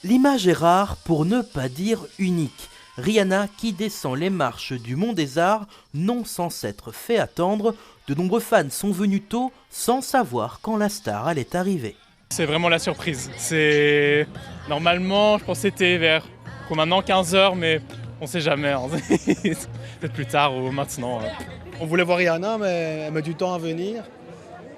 L'image est rare pour ne pas dire unique. Rihanna qui descend les marches du Mont des Arts, non sans s'être fait attendre. De nombreux fans sont venus tôt sans savoir quand la star allait arriver. C'est vraiment la surprise. Normalement, je pense que c'était vers maintenant 15h, mais on sait jamais. Hein. Peut-être plus tard ou maintenant. On voulait voir Rihanna, mais elle met du temps à venir.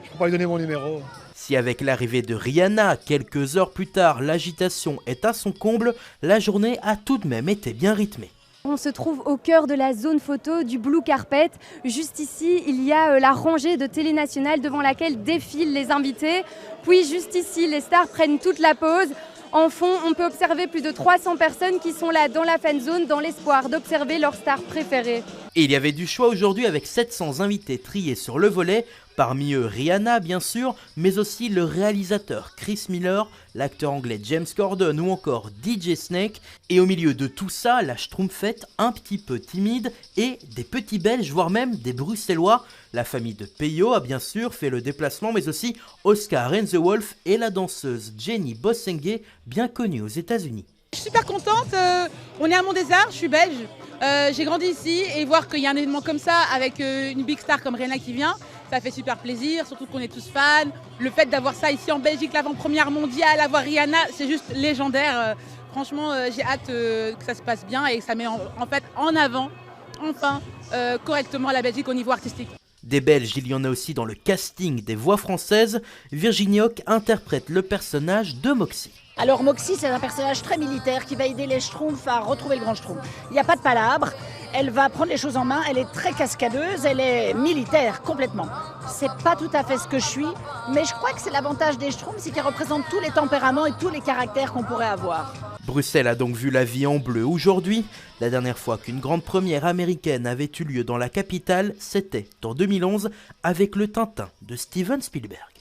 Je ne peux pas lui donner mon numéro. Si avec l'arrivée de Rihanna, quelques heures plus tard, l'agitation est à son comble, la journée a tout de même été bien rythmée. On se trouve au cœur de la zone photo du Blue Carpet. Juste ici, il y a la rangée de Télé Nationale devant laquelle défilent les invités. Puis juste ici, les stars prennent toute la pause. En fond, on peut observer plus de 300 personnes qui sont là dans la fan zone dans l'espoir d'observer leur star préférée. Et il y avait du choix aujourd'hui avec 700 invités triés sur le volet. Parmi eux Rihanna bien sûr, mais aussi le réalisateur Chris Miller, l'acteur anglais James Corden ou encore DJ Snake. Et au milieu de tout ça, la Schtroumpfette un petit peu timide et des petits Belges, voire même des Bruxellois. La famille de Peyo a bien sûr fait le déplacement, mais aussi Oscar and the Wolf et la danseuse Jenny Bossenge, bien connue aux États-Unis. Je suis super contente, on est à Mont des Arts, je suis belge, j'ai grandi ici et voir qu'il y a un événement comme ça avec une big star comme Rihanna qui vient, ça fait super plaisir, surtout qu'on est tous fans. Le fait d'avoir ça ici en Belgique, l'avant-première mondiale, avoir Rihanna, c'est juste légendaire. Franchement, j'ai hâte que ça se passe bien et que ça met en fait en avant, enfin, correctement la Belgique au niveau artistique. Des Belges, il y en a aussi dans le casting des voix françaises. Virginie Hoc interprète le personnage de Moxie. Alors Moxie, c'est un personnage très militaire qui va aider les Schtroumpfs à retrouver le grand Schtroumpf. Il n'y a pas de palabre, elle va prendre les choses en main, elle est très cascadeuse, elle est militaire complètement. C'est pas tout à fait ce que je suis, mais je crois que c'est l'avantage des Schtroumpfs, c'est qu'ils représentent tous les tempéraments et tous les caractères qu'on pourrait avoir. Bruxelles a donc vu la vie en bleu aujourd'hui. La dernière fois qu'une grande première américaine avait eu lieu dans la capitale, c'était en 2011 avec le Tintin de Steven Spielberg.